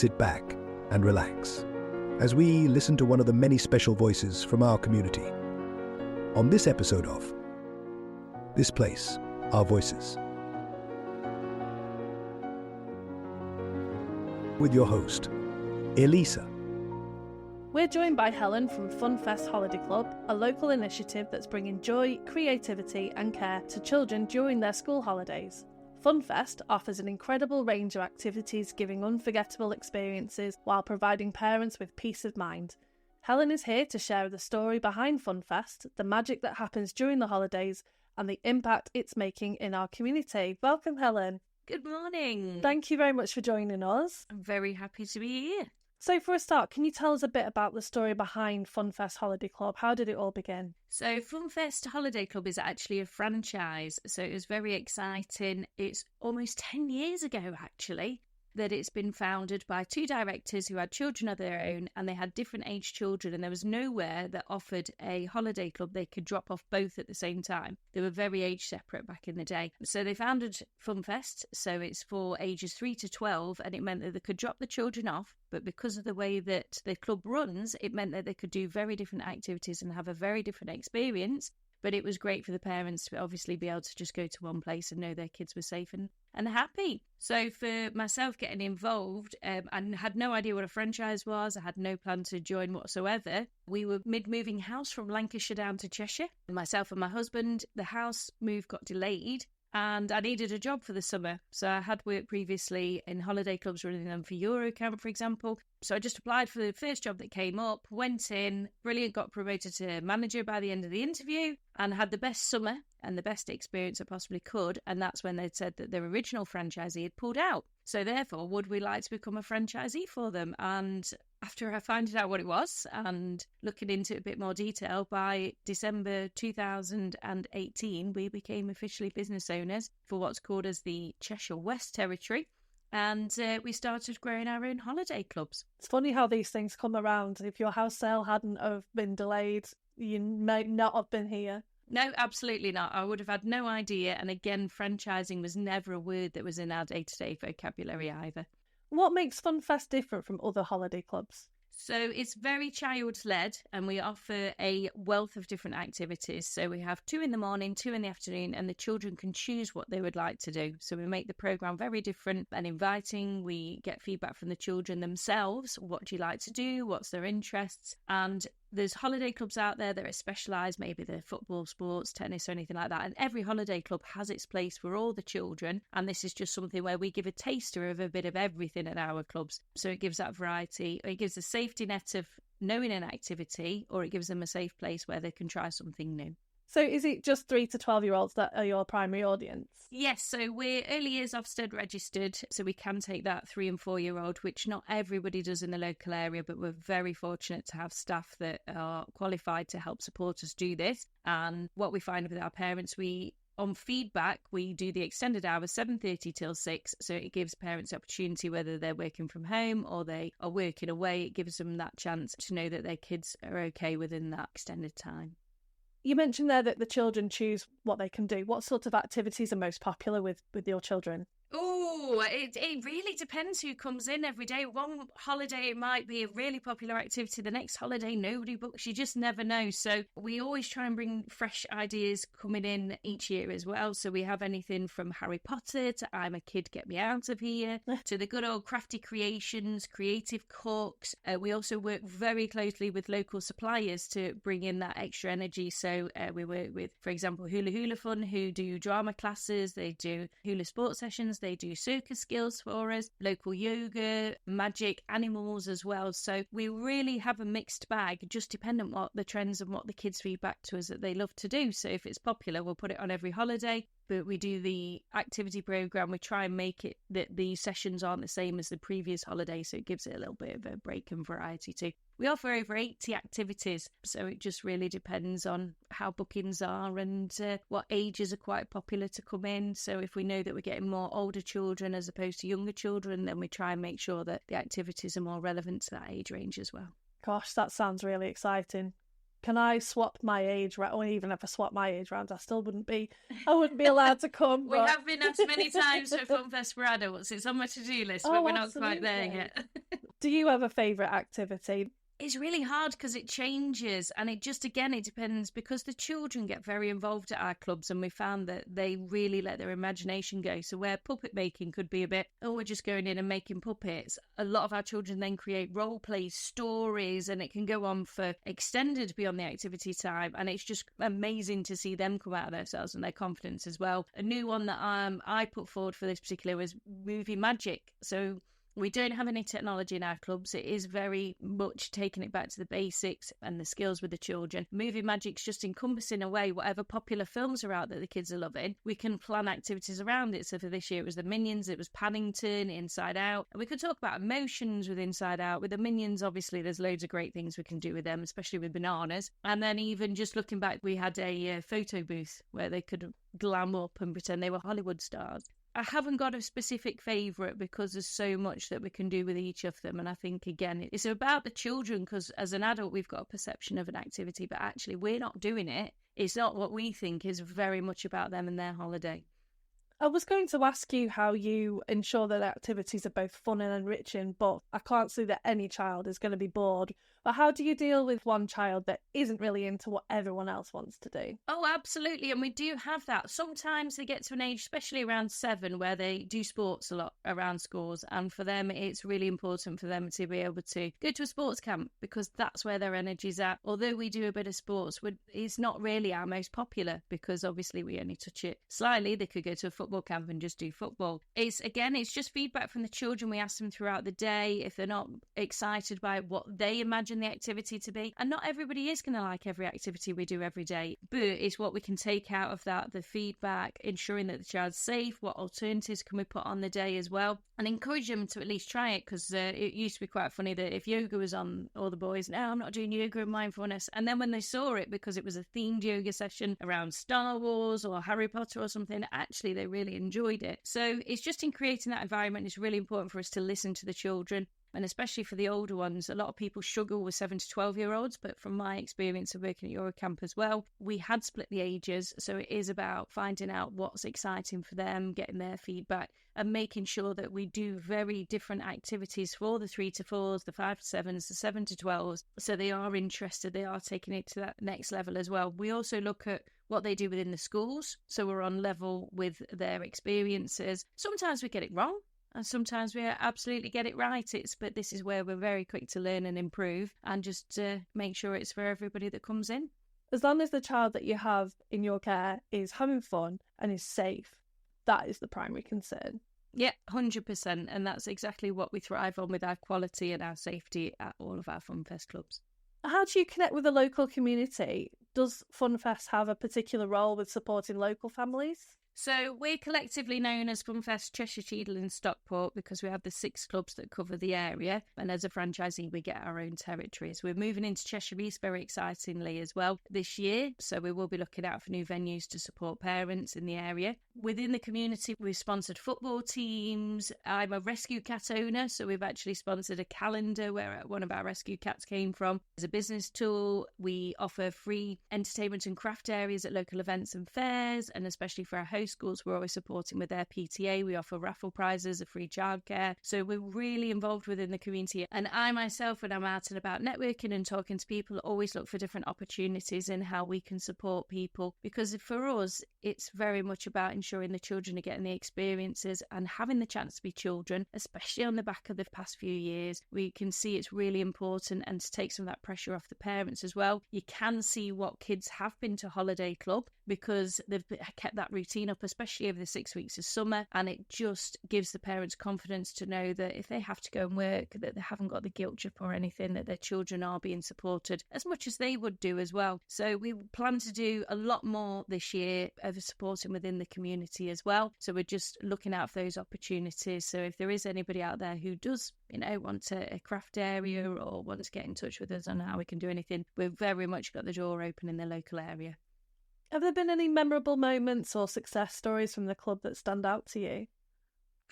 sit back and relax as we listen to one of the many special voices from our community. On this episode of This Place, Our Voices, with your host, Elisa. We're joined by Helen from FunFest Holiday Club, a local initiative that's bringing joy, creativity and care to children during their school holidays. FunFest offers an incredible range of activities giving unforgettable experiences while providing parents with peace of mind. Helen is here to share the story behind FunFest, the magic that happens during the holidays and the impact it's making in our community. Welcome, Helen. Good morning. Thank you very much for joining us. I'm very happy to be here. So for a start, can you tell us a bit about the story behind FunFest Holiday Club? How did it all begin? So FunFest Holiday Club is actually a franchise, so it was very exciting. It's almost 10 years ago, actually, that it's been founded by two directors who had children of their own, and they had different age children, and there was nowhere that offered a holiday club they could drop off both at the same time. They were very age separate back in the day. So they founded FunFest, so it's for ages 3 to 12, and it meant that they could drop the children off, but because of the way that the club runs, it meant that they could do very different activities and have a very different experience. But it was great for the parents to obviously be able to just go to one place and know their kids were safe and happy. So for myself getting involved, I had no idea what a franchise was. I had no plan to join whatsoever. We were mid-moving house from Lancashire down to Cheshire. Myself and my husband, the house move got delayed and I needed a job for the summer. So I had worked previously in holiday clubs running them for Eurocamp, for example. So I just applied for the first job that came up, went in, brilliant, got promoted to manager by the end of the interview and had the best summer and the best experience I possibly could. And that's when they'd said that their original franchisee had pulled out. So therefore, would we like to become a franchisee for them? And after I found out what it was and looking into it a bit more detail, by December 2018, we became officially business owners for what's called as the Cheshire West Territory. And we started growing our own holiday clubs. It's funny how these things come around. If your house sale hadn't have been delayed, you might not have been here. No, absolutely not. I would have had no idea. And again, franchising was never a word that was in our day-to-day vocabulary either. What makes FunFest different from other holiday clubs? So it's very child-led and we offer a wealth of different activities. So we have 2 in the morning, 2 in the afternoon, and the children can choose what they would like to do. So we make the programme very different and inviting. We get feedback from the children themselves. What do you like to do? What's their interests? And there's holiday clubs out there that are specialised, maybe they're football, sports, tennis or anything like that. And every holiday club has its place for all the children. And this is just something where we give a taster of a bit of everything at our clubs. So it gives that variety. It gives a safety net of knowing an activity, or it gives them a safe place where they can try something new. So is it just 3 to 12-year-olds that are your primary audience? Yes, so we're early years Ofsted registered, so we can take that 3 and 4-year-old, which not everybody does in the local area, but we're very fortunate to have staff that are qualified to help support us do this. And what we find with our parents, on feedback, we do the extended hours, 7:30 till 6, so it gives parents the opportunity, whether they're working from home or they are working away, it gives them that chance to know that their kids are okay within that extended time. You mentioned there that the children choose what they can do. What sort of activities are most popular with your children? Oh, it really depends who comes in every day. One holiday it might be a really popular activity. The next holiday nobody books. You just never know. So we always try and bring fresh ideas coming in each year as well. So we have anything from Harry Potter to I'm a Kid, Get Me Out of Here to the good old crafty creations, creative cooks. We also work very closely with local suppliers to bring in that extra energy. So we work with, for example, Hula Hula Fun, who do drama classes. They do hula sports sessions. They do circus skills for us, local yoga, magic, animals as well. So we really have a mixed bag, just depending on what the trends and what the kids feedback to us that they love to do. So if it's popular, we'll put it on every holiday. But we do the activity programme. We try and make it that the sessions aren't the same as the previous holiday, so it gives it a little bit of a break and variety too. We offer over 80 activities, so it just really depends on how bookings are and what ages are quite popular to come in. So if we know that we're getting more older children as opposed to younger children, then we try and make sure that the activities are more relevant to that age range as well. Gosh, that sounds really exciting. Can I swap my age round? Or even if I swap my age round, I wouldn't be allowed to come. We have been asked many times for FunFest for adults. It's on my to-do list, but we're not quite there yet. Do you have a favourite activity? It's really hard because it changes, and it depends, because the children get very involved at our clubs, and we found that they really let their imagination go. So where puppet making could be a bit, oh, we're just going in and making puppets, a lot of our children then create role play stories, and it can go on for extended beyond the activity time, and it's just amazing to see them come out of themselves and their confidence as well. A new one that I put forward for this particular was movie magic. So we don't have any technology in our clubs. It is very much taking it back to the basics and the skills with the children. Movie magic's just encompassing away whatever popular films are out that the kids are loving. We can plan activities around it. So for this year, it was the Minions, it was Paddington, Inside Out. And we could talk about emotions with Inside Out. With the Minions, obviously, there's loads of great things we can do with them, especially with bananas. And then even just looking back, we had a photo booth where they could glam up and pretend they were Hollywood stars. I haven't got a specific favourite because there's so much that we can do with each of them. And I think, again, it's about the children, because as an adult, we've got a perception of an activity, but actually we're not doing it. It's not what we think, is very much about them and their holiday. I was going to ask you how you ensure that activities are both fun and enriching, but I can't see that any child is going to be bored. But how do you deal with one child that isn't really into what everyone else wants to do? Oh, absolutely. And we do have that. Sometimes they get to an age, especially around 7, where they do sports a lot around schools. And for them, it's really important for them to be able to go to a sports camp, because that's where their energy's at. Although we do a bit of sports, it's not really our most popular, because obviously we only touch it slightly. They could go to a football camp and just do football. It's just feedback from the children. We ask them throughout the day if they're not excited by what they imagine the activity to be. And not everybody is going to like every activity we do every day, but it's what we can take out of that, the feedback, ensuring that the child's safe, what alternatives can we put on the day as well, and encourage them to at least try it, because it used to be quite funny that if yoga was on, all the boys, no, I'm not doing yoga and mindfulness, and then when they saw it, because it was a themed yoga session around Star Wars or Harry Potter or something, actually they really enjoyed it. So it's just in creating that environment, it's really important for us to listen to the children. And especially for the older ones, a lot of people struggle with 7 to 12-year-olds. But from my experience of working at Eurocamp as well, we had split the ages. So it is about finding out what's exciting for them, getting their feedback, and making sure that we do very different activities for the 3 to 4s, the 5 to 7s, the 7 to 12s. So they are interested, they are taking it to that next level as well. We also look at what they do within the schools. So we're on level with their experiences. Sometimes we get it wrong. And sometimes we absolutely get it right. But this is where we're very quick to learn and improve, and just make sure it's for everybody that comes in. As long as the child that you have in your care is having fun and is safe, that is the primary concern. Yeah, 100%. And that's exactly what we thrive on with our quality and our safety at all of our FunFest clubs. How do you connect with the local community? Does FunFest have a particular role with supporting local families? So we're collectively known as FunFest Cheshire, Cheadle and Stockport, because we have the 6 clubs that cover the area, and as a franchisee we get our own territories. We're moving into Cheshire East very excitingly as well this year, so we will be looking out for new venues to support parents in the area. Within the community, we've sponsored football teams. I'm a rescue cat owner, so we've actually sponsored a calendar where one of our rescue cats came from. As a business tool, we offer free entertainment and craft areas at local events and fairs, and especially for our host schools, we're always supporting with their PTA. We offer raffle prizes, a free childcare. So we're really involved within the community. And I myself, when I'm out and about networking and talking to people, always look for different opportunities in how we can support people. Because for us, it's very much about ensuring the children are getting the experiences and having the chance to be children, especially on the back of the past few years. We can see it's really important, and to take some of that pressure off the parents as well. You can see what kids have been to holiday club because they've kept that routine up, especially over the 6 weeks of summer, and it just gives the parents confidence to know that if they have to go and work, that they haven't got the guilt trip or anything, that their children are being supported as much as they would do as well. So we plan to do a lot more this year of supporting within the community as well. So we're just looking out for those opportunities. So if there is anybody out there who does, want a craft area or want to get in touch with us on how we can do anything, we've very much got the door open in the local area. Have there been any memorable moments or success stories from the club that stand out to you?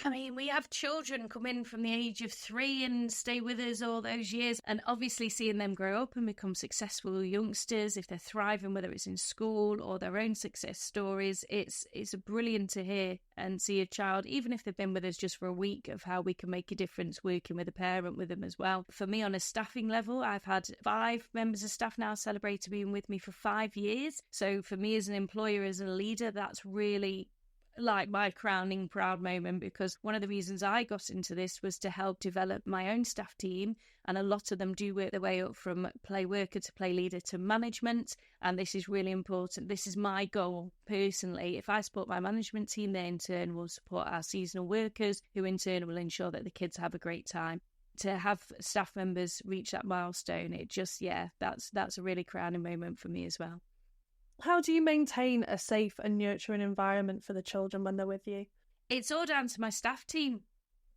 I mean, we have children come in from the age of 3 and stay with us all those years. And obviously seeing them grow up and become successful youngsters, if they're thriving, whether it's in school or their own success stories, it's brilliant to hear and see a child, even if they've been with us just for a week, of how we can make a difference working with a parent with them as well. For me, on a staffing level, I've had 5 members of staff now celebrate being with me for 5 years. So for me as an employer, as a leader, that's really like my crowning proud moment, because one of the reasons I got into this was to help develop my own staff team, and a lot of them do work their way up from play worker to play leader to management, and this is really important. This is my goal personally. If I support my management team, they in turn will support our seasonal workers, who in turn will ensure that the kids have a great time. To have staff members reach that milestone, it just, that's a really crowning moment for me as well. How do you maintain a safe and nurturing environment for the children when they're with you? It's all down to my staff team.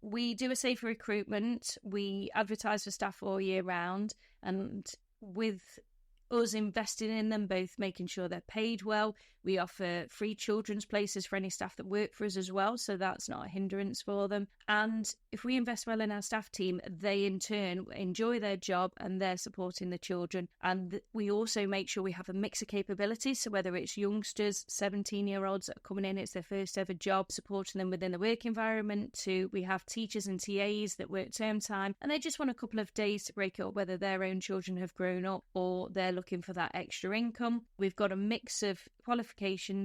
We do a safer recruitment. We advertise for staff all year round, and with us investing in them, both making sure they're paid well. We offer free children's places for any staff that work for us as well, so that's not a hindrance for them. And if we invest well in our staff team, they in turn enjoy their job and they're supporting the children. And we also make sure we have a mix of capabilities, so whether it's youngsters, 17-year-olds that are coming in, it's their first ever job, supporting them within the work environment, to we have teachers and TAs that work term time and they just want a couple of days to break it up, whether their own children have grown up or they're looking for that extra income. We've got a mix of qualifications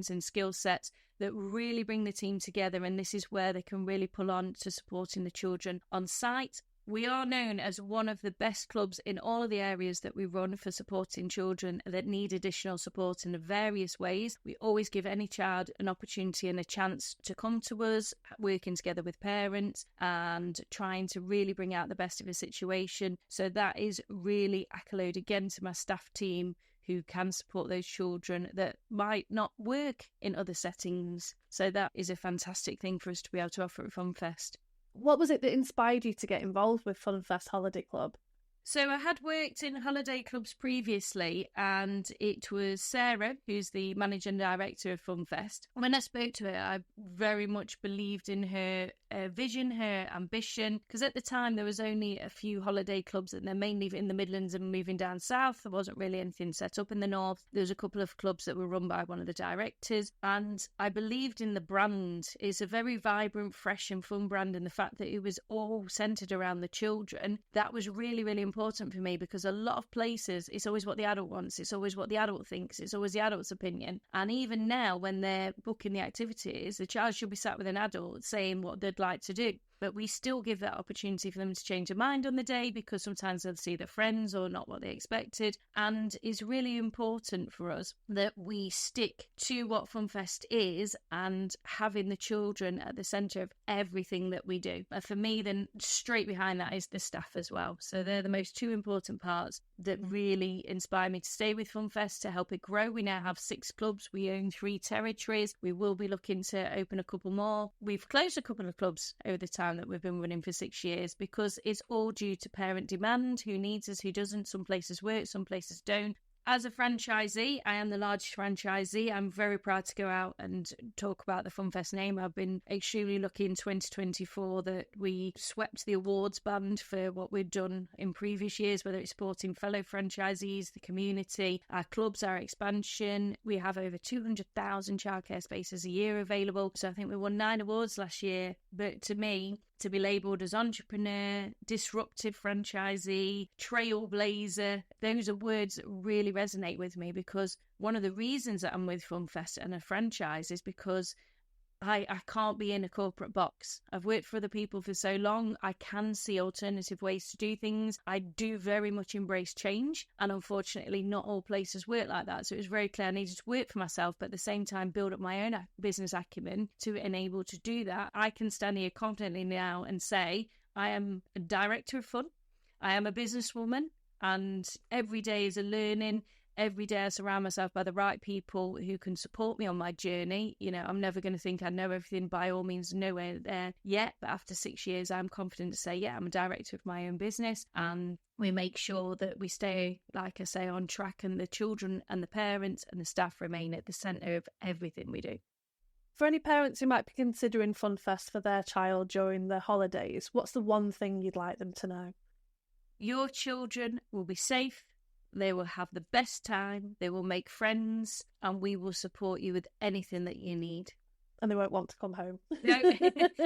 and skill sets that really bring the team together, and this is where they can really pull on to supporting the children on site. We are known as one of the best clubs in all of the areas that we run for supporting children that need additional support in various ways. We always give any child an opportunity and a chance to come to us, working together with parents and trying to really bring out the best of a situation. So that is really accolade again to my staff team, who can support those children that might not work in other settings. So that is a fantastic thing for us to be able to offer at FunFest. What was it that inspired you to get involved with FunFest Holiday Club? So I had worked in holiday clubs previously, and it was Sarah, who's the managing director of FunFest. When I spoke to her, I very much believed in her vision, her ambition, because at the time there was only a few holiday clubs, and they're mainly in the Midlands and moving down south. There wasn't really anything set up in the north. There was a couple of clubs that were run by one of the directors, and I believed in the brand. It's a very vibrant, fresh and fun brand, and the fact that it was all centred around the children, that was really, really important for me, because a lot of places, it's always what the adult wants, it's always what the adult thinks, it's always the adult's opinion. And even now, when they're booking the activities, the child should be sat with an adult saying what they'd like to do. But we still give that opportunity for them to change their mind on the day, because sometimes they'll see their friends or not what they expected. And it's really important for us that we stick to what FunFest is and having the children at the centre of everything that we do. And for me, then straight behind that is the staff as well. So they're the most two important parts that really inspire me to stay with FunFest, to help it grow. We now have 6 clubs. We own 3 territories. We will be looking to open a couple more. We've closed a couple of clubs over the time that we've been running for 6 years, because it's all due to parent demand. Who needs us, who doesn't. Some places work, some places don't. As a franchisee, I am the largest franchisee. I'm very proud to go out and talk about the FunFest name. I've been extremely lucky in 2024 that we swept the awards band for what we've done in previous years, whether it's supporting fellow franchisees, the community, our clubs, our expansion. We have over 200,000 childcare spaces a year available. So I think we won 9 awards last year. But to me, to be labelled as entrepreneur, disruptive franchisee, trailblazer, those are words that really resonate with me, because one of the reasons that I'm with FunFest and a franchise is because I can't be in a corporate box. I've worked for other people for so long. I can see alternative ways to do things. I do very much embrace change, and unfortunately not all places work like that. So it was very clear I needed to work for myself, but at the same time build up my own business acumen to enable to do that. I can stand here confidently now and say I am a director of fun. I am a businesswoman, and every day is a learning. Every day I surround myself by the right people who can support me on my journey. You know, I'm never going to think I know everything, by all means, nowhere there yet. But after 6 years, I'm confident to say, I'm a director of my own business. And we make sure that we stay, like I say, on track, and the children and the parents and the staff remain at the centre of everything we do. For any parents who might be considering FunFest for their child during the holidays, what's the one thing you'd like them to know? Your children will be safe, they will have the best time, they will make friends, and we will support you with anything that you need. And they won't want to come home. No.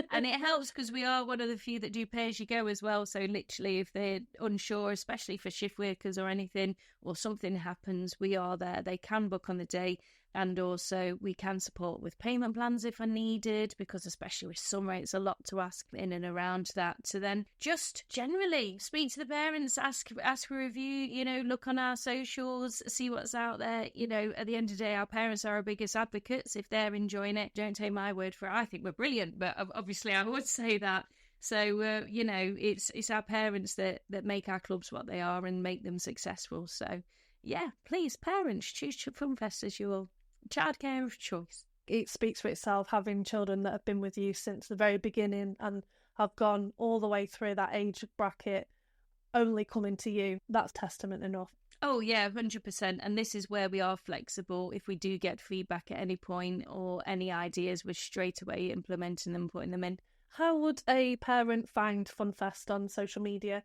And it helps because we are one of the few that do pay as you go as well. So literally, if they're unsure, especially for shift workers or anything, or something happens, we are there. They can book on the day. And also we can support with payment plans if I needed, because especially with summer, it's a lot to ask in and around that. So then just generally speak to the parents, ask for a review, look on our socials, see what's out there. At the end of the day, our parents are our biggest advocates. If they're enjoying it, don't take my word for it. I think we're brilliant, but obviously I would say that. So, it's our parents that make our clubs what they are and make them successful. So, yeah, please, parents, choose FunFest as your childcare of choice. It speaks for itself, having children that have been with you since the very beginning and have gone all the way through that age bracket, only coming to you. That's testament enough. Oh, yeah, 100%. And this is where we are flexible. If we do get feedback at any point or any ideas, we're straight away implementing them, putting them in. How would a parent find FunFest on social media?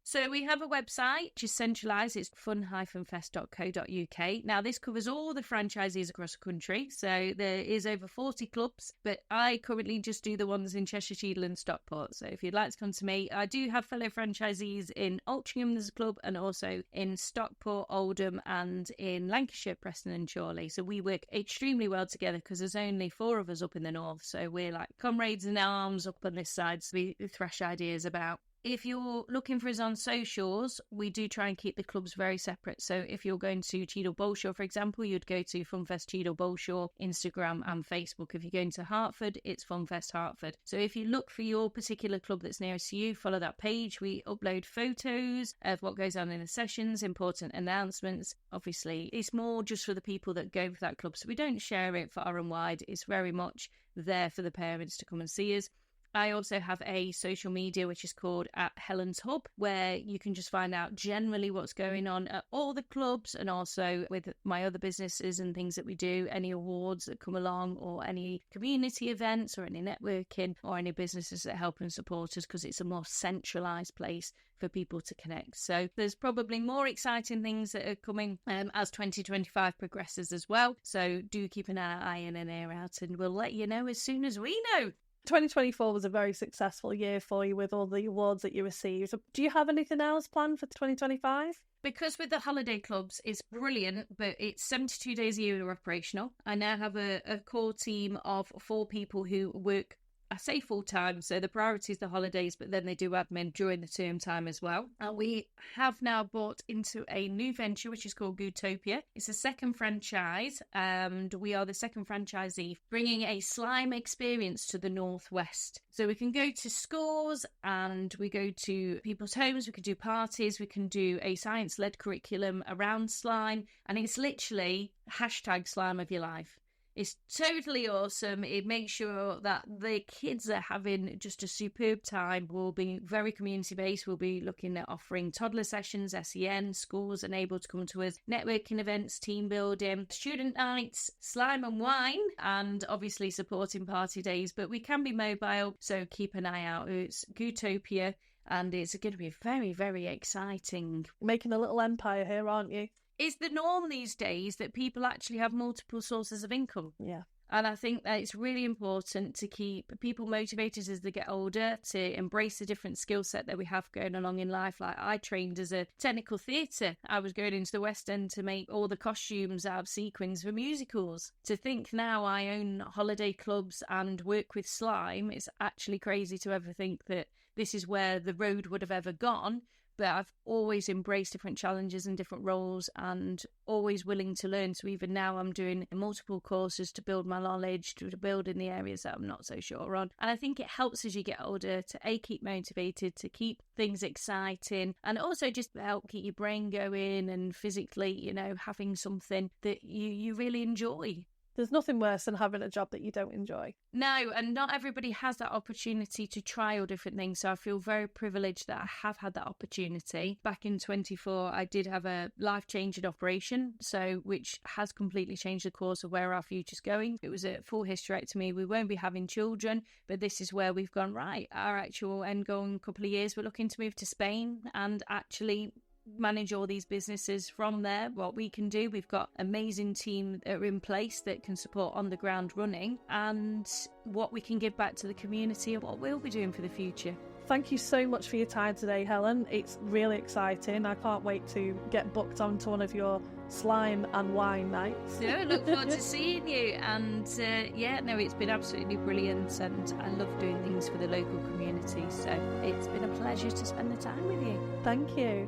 So we have a website which is centralised. It's fun-fest.co.uk. Now, this covers all the franchisees across the country. So there is over 40 clubs, but I currently just do the ones in Cheshire, Cheadle and Stockport. So if you'd like to come to me, I do have fellow franchisees in Altrincham, there's a club, and also in Stockport, Oldham, and in Lancashire, Preston and Chorley. So we work extremely well together because there's only 4 of us up in the north. So we're like comrades in arms up on this side. So we thrash ideas about. If you're looking for us on socials, we do try and keep the clubs very separate. So if you're going to Cheadle Bolshaw, for example, you'd go to FunFest Cheadle Bolshaw, Instagram and Facebook. If you're going to Hertford, it's FunFest Hertford. So if you look for your particular club that's nearest to you, follow that page. We upload photos of what goes on in the sessions, important announcements. Obviously, it's more just for the people that go for that club. So we don't share it far and wide. It's very much there for the parents to come and see us. I also have a social media which is called @Helen's Hub, where you can just find out generally what's going on at all the clubs, and also with my other businesses and things that we do, any awards that come along or any community events or any networking or any businesses that help and support us, because it's a more centralised place for people to connect. So there's probably more exciting things that are coming as 2025 progresses as well. So do keep an eye and an ear out, and we'll let you know as soon as we know. 2024 was a very successful year for you with all the awards that you received. Do you have anything else planned for 2025? Because with the holiday clubs, it's brilliant, but it's 72 days a year we're operational. I now have a core team of 4 people who work, I say full time, so the priority is the holidays, but then they do admin during the term time as well. And we have now bought into a new venture which is called Gootopia. It's a second franchise, and we are the second franchisee, bringing a slime experience to the Northwest. So we can go to schools and we go to people's homes, we can do parties, we can do a science-led curriculum around slime, and it's literally #slime of your life. It's totally awesome. It makes sure that the kids are having just a superb time. We'll be very community-based. We'll be looking at offering toddler sessions, SEN, schools and able to come to us, networking events, team building, student nights, slime and wine, and obviously supporting party days. But we can be mobile, so keep an eye out. It's Gootopia, and it's going to be very, very exciting. Making a little empire here, aren't you? It's the norm these days that people actually have multiple sources of income. Yeah. And I think that it's really important to keep people motivated as they get older, to embrace the different skill set that we have going along in life. Like I trained as a technical theatre. I was going into the West End to make all the costumes out of sequins for musicals. To think now I own holiday clubs and work with slime, it's actually crazy to ever think that this is where the road would have ever gone. But I've always embraced different challenges and different roles and always willing to learn. So even now I'm doing multiple courses to build my knowledge, to build in the areas that I'm not so sure on. And I think it helps as you get older to keep motivated, to keep things exciting, and also just help keep your brain going and physically, having something that you really enjoy. There's nothing worse than having a job that you don't enjoy. No, and not everybody has that opportunity to try all different things. So I feel very privileged that I have had that opportunity. Back in 24, I did have a life-changing operation, which has completely changed the course of where our future's going. It was a full hysterectomy. We won't be having children, but this is where we've gone, right, our actual end goal in a couple of years, we're looking to move to Spain and actually manage all these businesses from there. What we can do, we've got amazing team that are in place that can support on the ground running, and what we can give back to the community and what we'll be doing for the future. Thank you so much for your time today, Helen. It's really exciting. I can't wait to get booked onto one of your slime and wine nights. So I look forward to seeing you, and it's been absolutely brilliant, and I love doing things for the local community, so it's been a pleasure to spend the time with you. Thank you.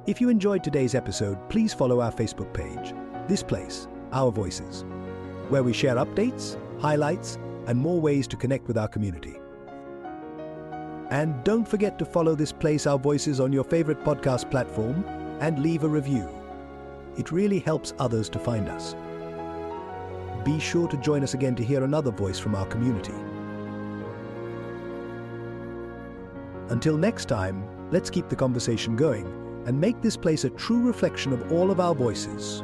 If you enjoyed today's episode, please follow our Facebook page, This Place, Our Voices, where we share updates, highlights, and more ways to connect with our community. And don't forget to follow This Place, Our Voices on your favorite podcast platform and leave a review. It really helps others to find us. Be sure to join us again to hear another voice from our community. Until next time, let's keep the conversation going and make this place a true reflection of all of our voices.